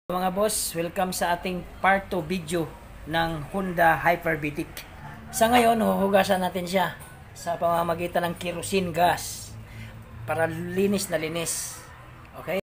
Mga boss, welcome sa ating part 2 video ng Honda Hyperbitic. Sa ngayon, huhugasan natin siya sa pamamagitan ng kerosene gas para linis na linis. Okay?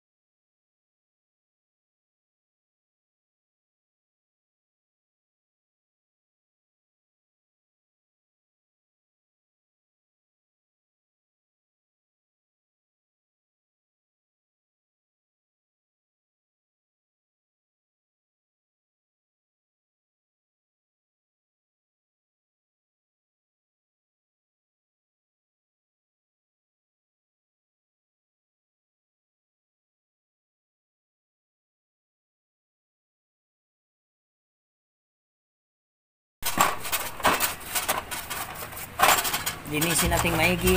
Linisin nating maigi.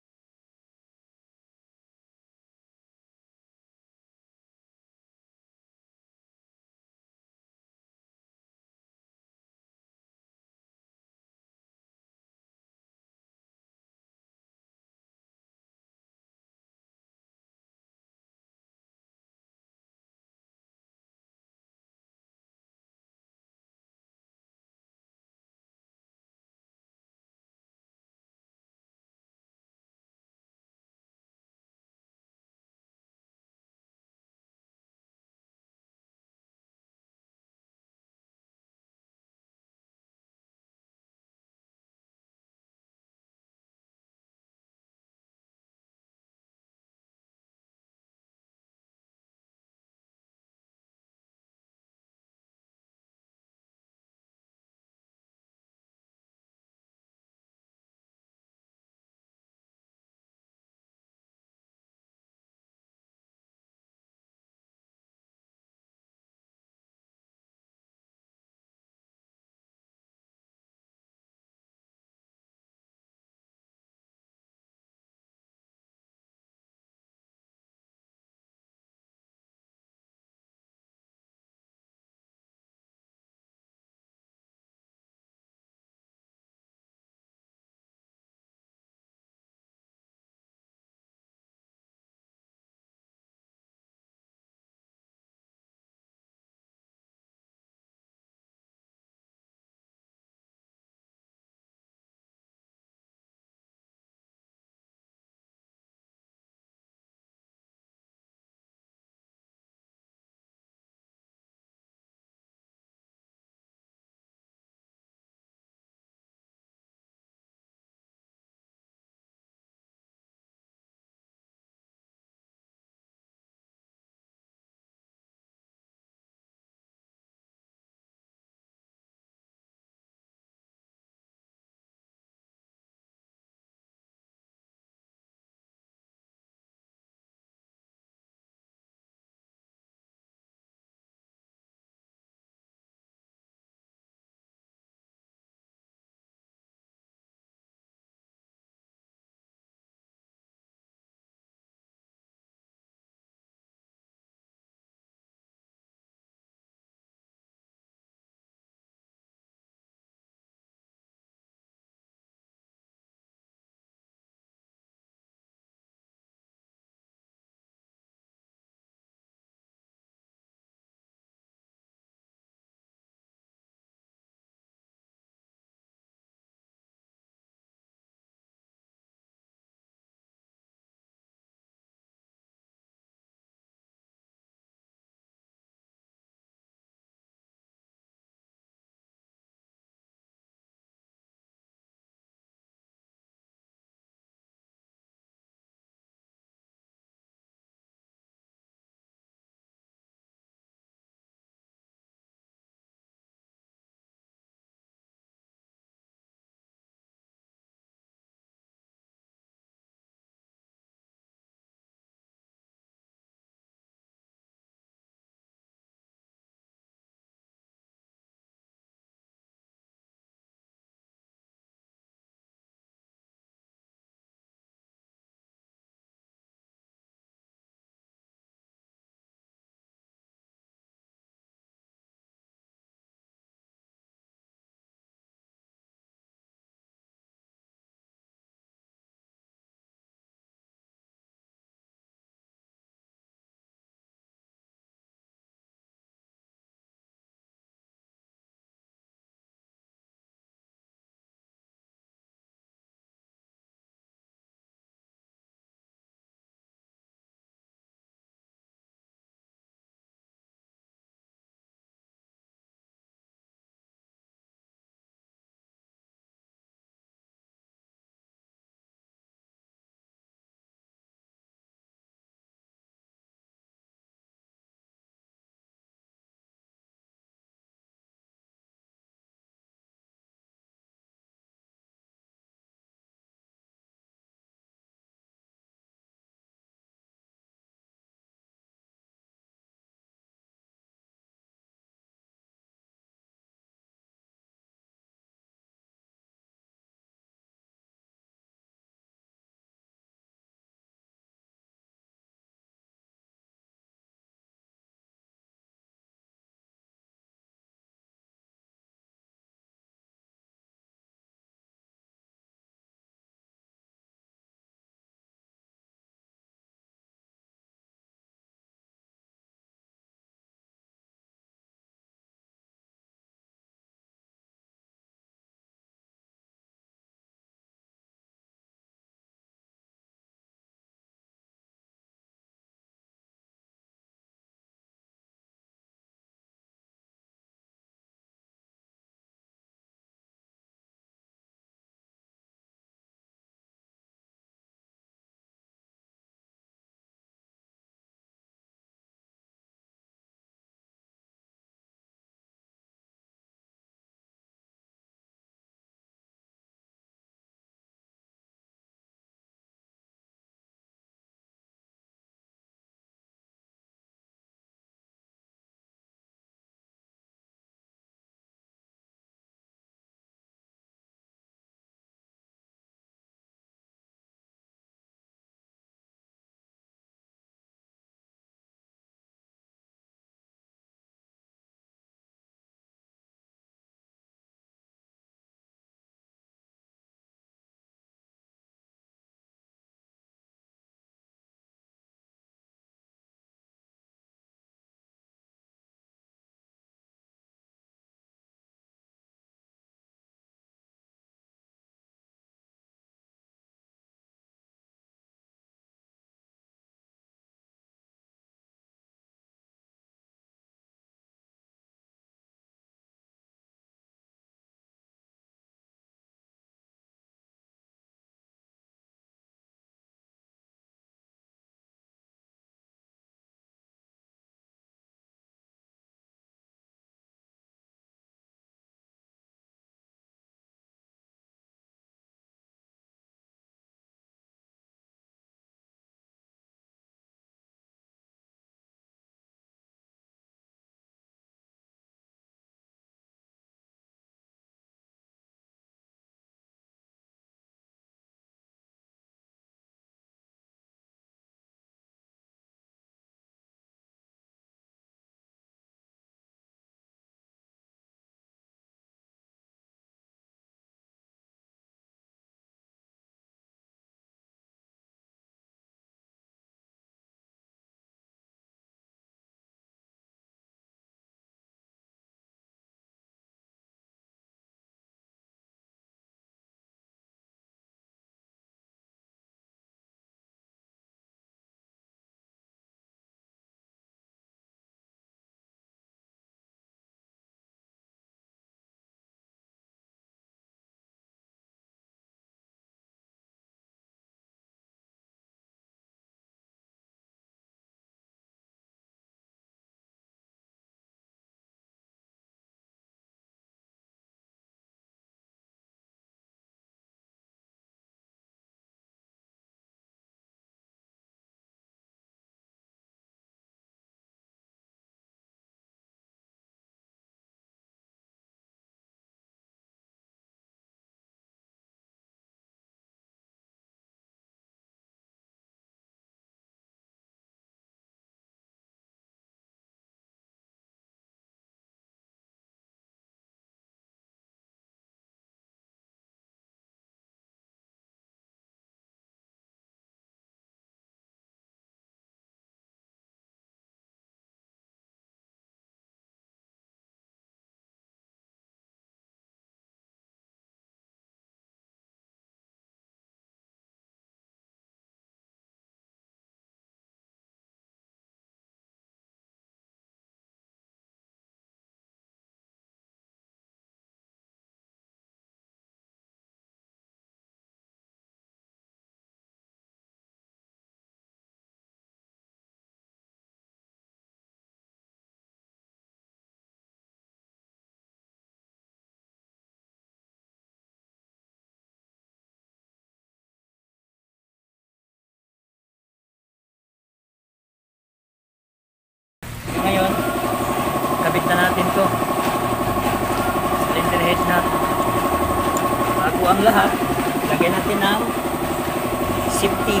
safety.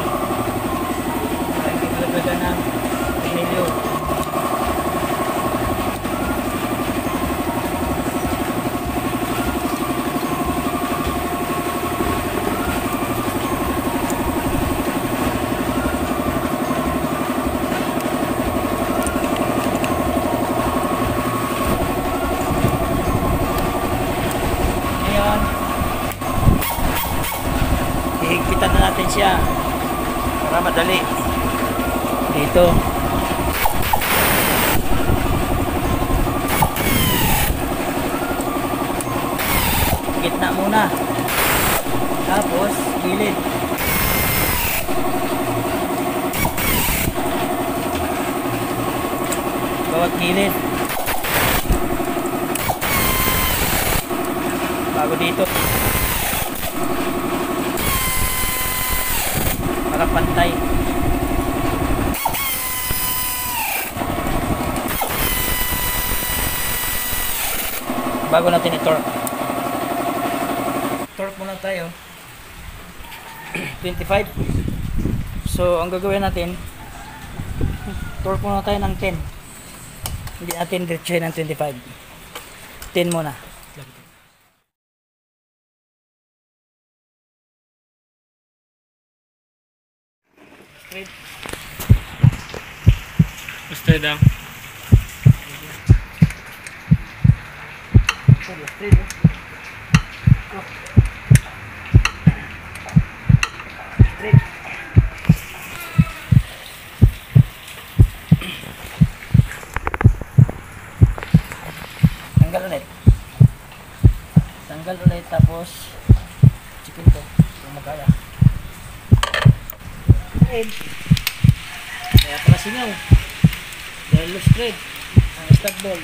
Para hindi malaglagan ng tornilyo. Higpitan na natin siya para madali dito. Gitna muna, tapos gilid. Bawat gilid bago dito para pantay. Bago natin i-torque, torque muna tayo 25. So ang gagawin natin, torque muna tayo ng 10. Hindi natin diretsuhin ng 25. 10 muna. Straight. Straight down. Straight. Straight. Tanggal ulit. Tanggal ulit, tapos chicken to kung magkaya. Kaya pala singaw dahil loose thread ang stud ball.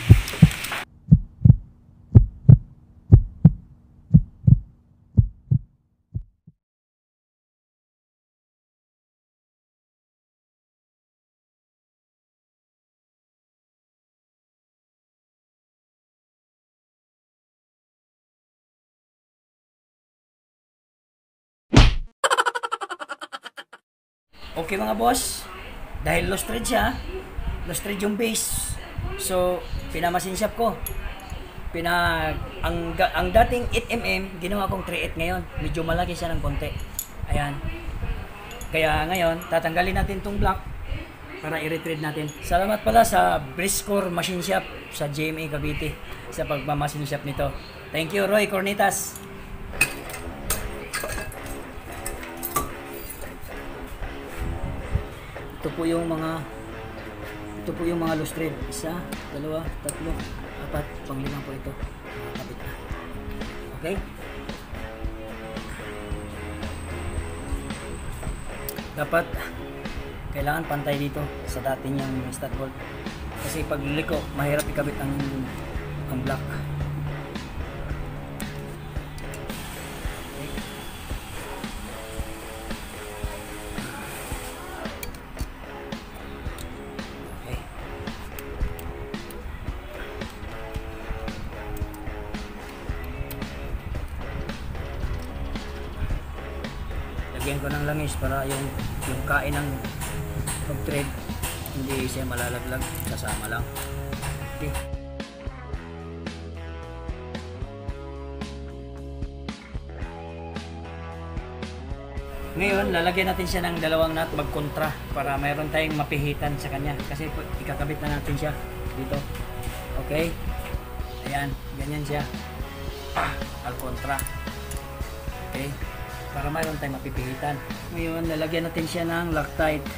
Okay mga boss, dahil lost thread siya, lost thread yung base, so pinamasin shop ko. Ang dating 8mm, ginawa kong 3/8 ngayon. Medyo malaki siya ng konti. Ayan. Kaya ngayon, tatanggalin natin tong block para i-retread natin. Salamat pala sa Briscore Machine Shop sa GMA Cavite sa pagmamasin shop nito. Thank you, Roy Cornitas. Ito po yung mga loose thread. 1, 2, 3, 4, pang-5 po ito. Kapit na. Okay? Dapat kailangan pantay dito sa dati niyang stud bolt. Kasi pag liko, mahirap ikabit ang block. Lagyan ko ng langis para yung kain ng pag-thread hindi siya malalaglag, kasama lang. Okay. Ngayon, lalagyan natin siya ng 2 nut mag-kontra para mayroon tayong mapihitan sa kanya kasi ikakabit na natin siya dito. Okay? Ayan, ganyan siya. Al-kontra. Okay? Para mayroon tayong mapipihitan. Ngayon, lalagyan natin siya ng Loctite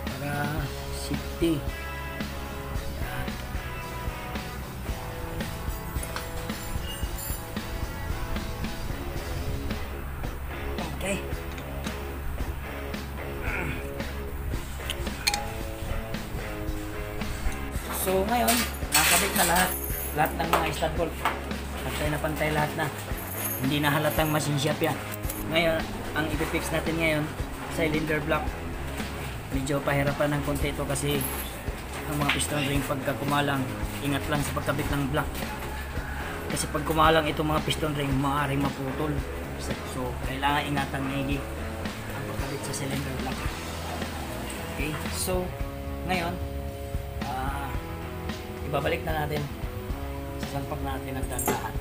para safety. Ayan. Okay. So ngayon, nakabit na lahat ng mga stud bolt. Pantay na pantay lahat na. Hindi na halatang machine shop yan. Ngayon, ang ipifix natin ngayon, cylinder block. Medyo pahirapan ng konti ito kasi ang mga piston ring pagka kumalang, ingat lang sa pagkabit ng block. Kasi pag kumalang itong mga piston ring, maaaring maputol. So, kailangan ingatan ng ang pagkabit sa cylinder lock. Okay, so ngayon ibabalik na natin, sasalpak natin ang dandahan.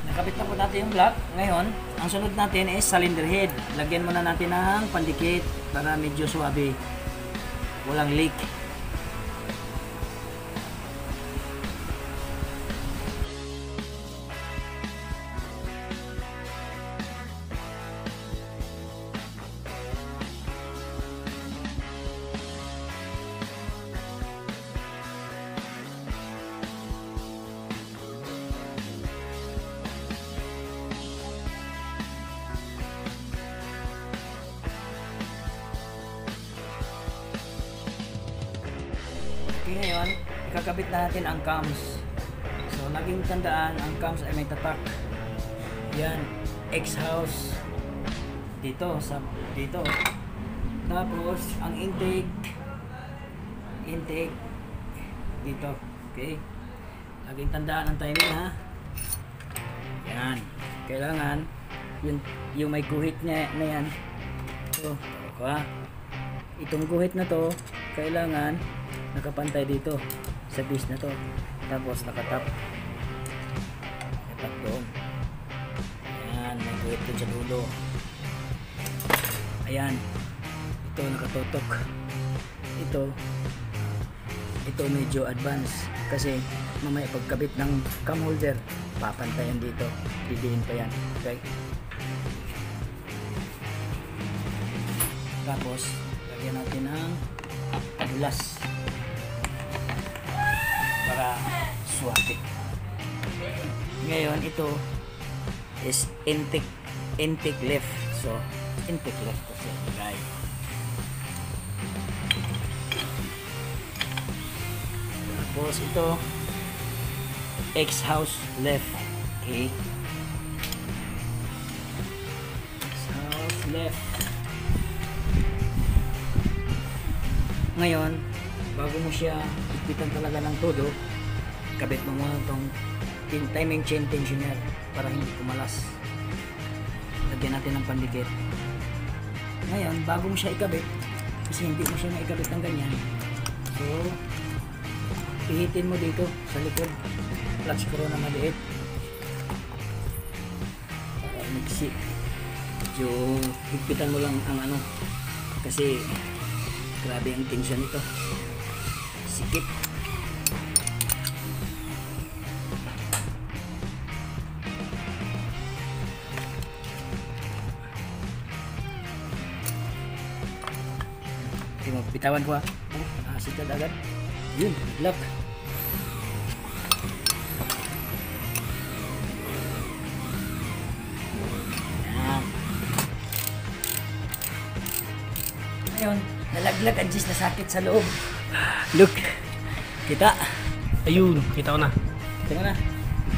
Nakabit na po natin yung block. Ngayon, ang sunod natin is cylinder head. Lagyan muna natin ng pandikit para medyo suabe, walang leak. Okay, ngayon, ikakabit na natin ang cams. So, laging tandaan, ang cams ay may tatak. Yan, X-house dito, dito. Tapos, ang intake dito. Okay? Laging tandaan ang timing, ha? Yan. Kailangan, yung may guhit na yan. So, itong guhit na to, kailangan nakapantay dito sa base na to, tapos nakatap doon. Ayan, may guhit doon sa dulo. Ayan, ito nakatutok. Ito medyo advance kasi mamaya pagkabit ng cam holder, papantayan dito, didiin pa yan. Okay, tapos lagyan natin ng glass para suwabe. Ngayon, ito is intake left. So, intake left kasi ilagay. Tapos ito X-house left. Okay, X-house left. Ngayon, bago mo siya ipitan talaga ng todo, kabit mo muna itong timing chain tensioner para hindi kumalas. Lagyan natin ng pandikit. Ngayon, bago mo siya ikabit, kasi hindi mo siya maikabit ng ganyan, so pihitin mo dito sa likod, clutch screw na maliit para mixi. Medyo higpitan mo lang ang kasi grabe ang tension nito, sikip. Bitawan ko, sikad agad. Yun, lock. Ngayon, nalaglag ang gis na sakit sa loob. Look, kita. Ayun, kita ko na. Kita mo na.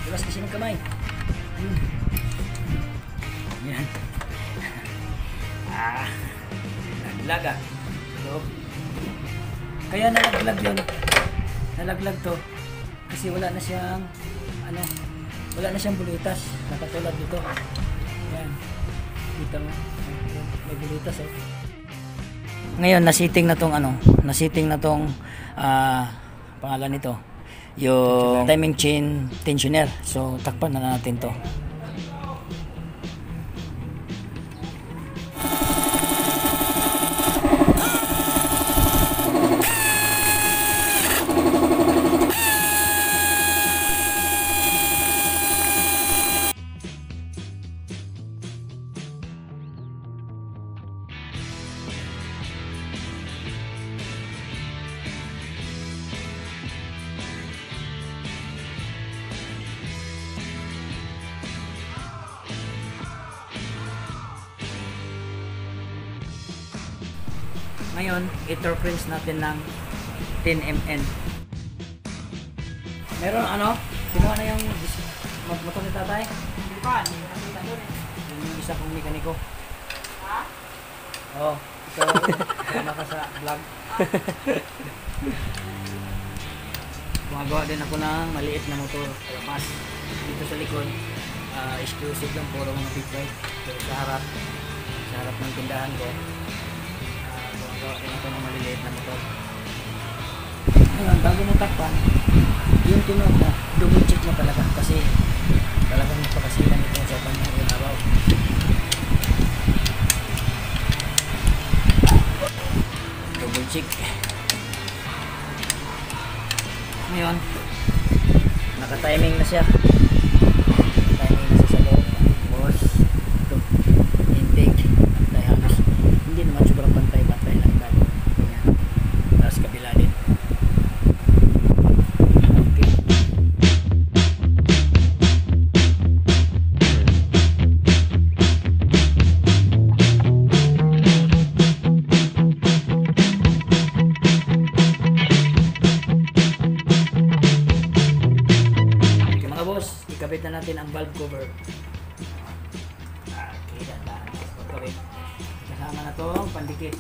Iwas kasi ng kamay. Yan. Nalaglag loob. Kaya nalaglag yun. Nalaglag to. Kasi wala na siyang wala na siyang bulitas. Nakatulad dito. Yan. Kita mo. May bulitas Ngayon nasiting na tong nasiting na tong pangalan nito, yung timing chain tensioner. So takpan na natin to. Ngayon, i-torque natin ng 10 mN. Meron kinuha na yung motor ni tatay? Hindi pa, yung isa kong mekaniko. Ha? Oo, ikaw ka sa vlog. Gumagawa din ako ng maliit na motor kalapas. Dito sa likod, exclusive lang, puro mga big bike. Pero sa harap ng tindahan ko, gumagawa din ako ng maliliit na motor. Ngayon, bago mo takpan, yung tunog mo, double check mo talaga kasi talagang napakasilan ito sa kanyang inabaw. Double check. Ngayon, naka-timing na siya. Timing na siya sa loob. Tapos, ito, intake. Pantay halos. Hindi naman sobrang pantay-pantay lang dahil. Ganyan. Tapos kabila din. Okay. Ikabit na natin ang valve cover. Okay, dandan. Pagkabit. Kasama na itong pandikit.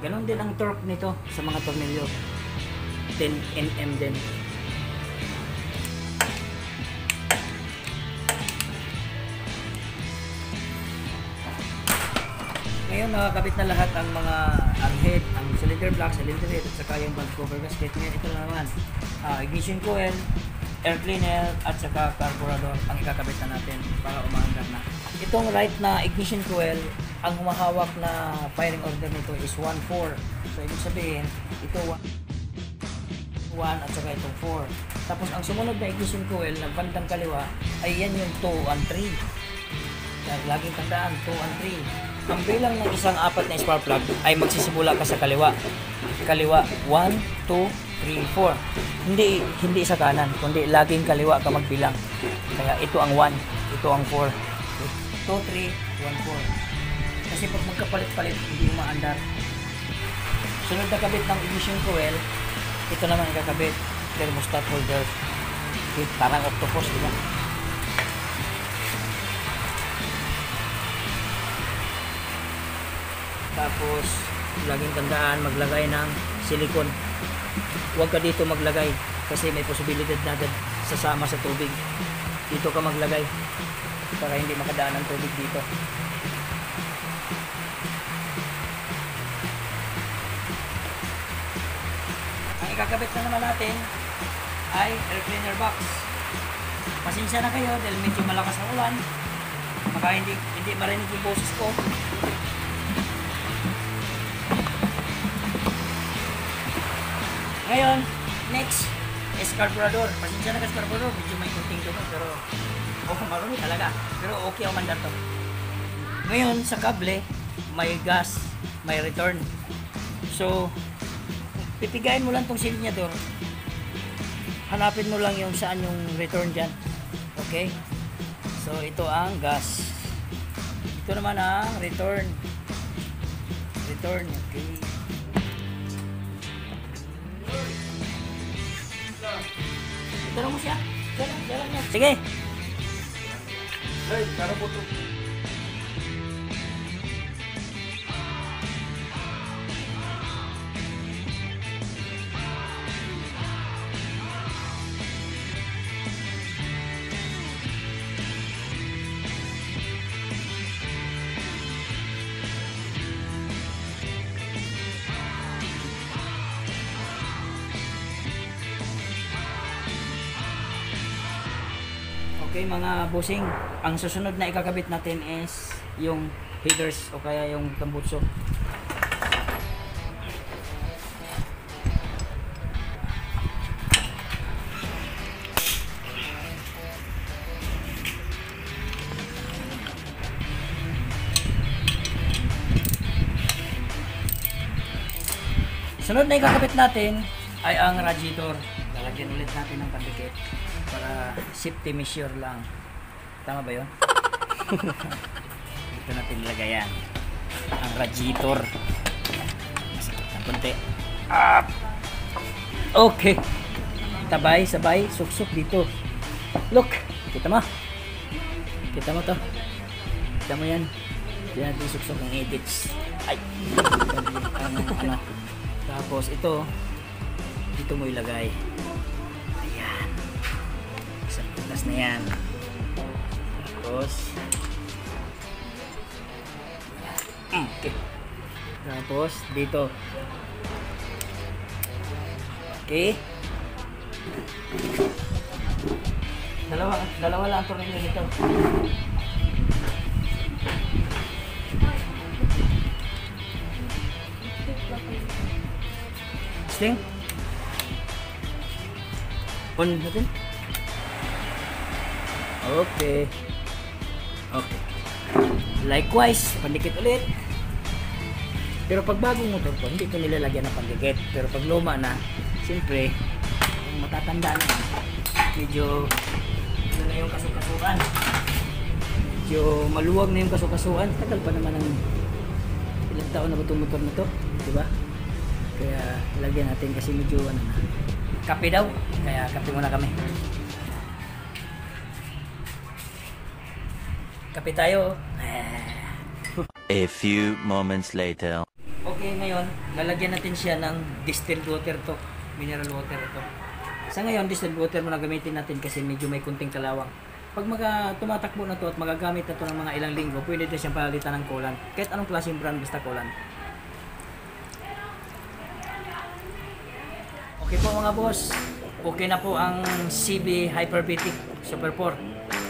Ganon din ang torque nito sa mga tornilyo. 10 Nm din. Ngayon nakakabit na lahat ang mga head, ang cylinder block, cylinder head at saka yung valve cover gasket. Ngayon ito na naman. Ignition coil, air cleaner at saka carburetor ang ikakabit na natin para umaandar na. Itong right na ignition coil, ang humahawak na firing order nito is 1-4. So ibig sabihin, ito 1 at saka itong 4. Tapos ang sumunod na ignition coil na bandang kaliwa ay yan yung 2 and 3. Kaya laging tandaan, 2 and 3. Ang bilang ng isang apat na spark plug ay magsisimula ka sa kaliwa. Kaliwa 1, 2, 3, 4. Hindi sa kanan, kundi laging kaliwa ka magbilang. Kaya ito ang 1, ito ang 4. 2, 3, 1, 4. Kasi pag magkapalit-palit, hindi umaandar. Sunod na kabit ng ignition coil, ito naman ikakabit. Thermostat holder. Okay, parang octopus, di ba? Tapos, laging tandaan maglagay ng silicone. Huwag ka dito maglagay kasi may posibilidad na sasama sa tubig. Dito ka maglagay para hindi makadaan ang tubig dito. Ang ikakabit na naman natin ay air cleaner box. Pasensya na kayo dahil medyo malakas ang ulan. Baka hindi marinig yung boses ko. Ngayon, next is carburetor. Pasensya na kasi carburetor, medyo may kunting dugo pero marumi talaga. Pero okay ang mandar to. Ngayon, sa kable, may gas, may return. So, pipigayin mo lang tong silinyador. Hanapin mo lang yung saan yung return dyan. Okay? So, ito ang gas. Ito naman ang return. Return, okay. Tara mo siya. Jalan niya. Sige. Hey, karo po to. Okay mga bossing, ang susunod na ikakabit natin is yung headers o kaya yung tambutso. Sunod na ikakabit natin ay ang radiator. Lalagyan ulit natin ng pandikit para safety measure lang. Tama ba yun? Dito natin ilagay yan. Ang radiator. Masakit ng konti. Okay. Sabay, suksok dito. Look. Kita mo? Kita mo to? Kita mo yan? Diyan natin suksok ng edits. Ay. Ano. Tapos ito. dito mo ilagay. Ayan. Sa butas na yan. Tapos, okay. Tapos, dito. Okay. Dalawa lang ang tornilyo dito. Sting? On natin? Okay. Okay. Likewise, pandikit ulit. Pero pag bagong motor ko, hindi ito nilalagyan ng pandikit. Pero pag luma na, siyempre, kung matatanda na, medyo ano na yung kasukasuan. Medyo maluwag na yung kasukasuan. Tagal pa naman ng ilang taon na ba itong motor na to, diba? Kaya lagyan natin kasi medyo ano na. Kape daw, kaya kape muna kami. Kape tayo. A few moments later. Okay, ngayon, lalagyan natin siya ng distilled water to. Mineral water ito. Sa ngayon, distilled water muna gamitin natin kasi medyo may kunting kalawang. Pag tumatakbo na to at magagamit na to ng mga ilang linggo, pwede din siyang palitan ng coolant. Kahit anong klaseng brand, basta coolant. Okay po mga boss. Okay na po ang CB Hyperbitic Super 4.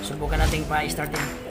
Subukan natin pa-starting.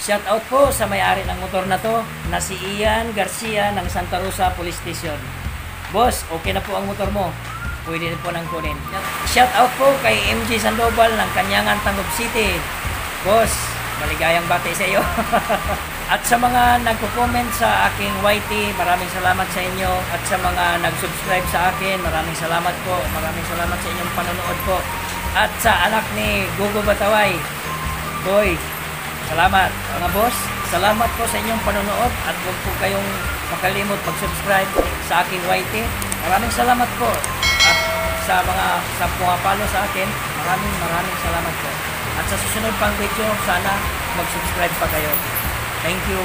Shout out po sa may-ari ng motor na to na si Ian Garcia ng Santa Rosa Police Station. Boss, okay na po ang motor mo. Pwede po nang kunin. Shout out po kay MG Sandoval ng Kanyangan, Tangub City. Boss, maligayang bati sa iyo. At sa mga nagko-comment sa aking YT, maraming salamat sa inyo. At sa mga nag-subscribe sa akin, maraming salamat po. Maraming salamat sa inyong panonood po. At sa anak ni Gugo Bataway, boy, salamat mga boss. Salamat po sa inyong panonood at huwag po kayong makalimot mag-subscribe sa aking YT. Maraming salamat po. At sa mga pumapalo sa akin, maraming salamat po. At sa susunod pang video, sana mag-subscribe pa kayo. Thank you.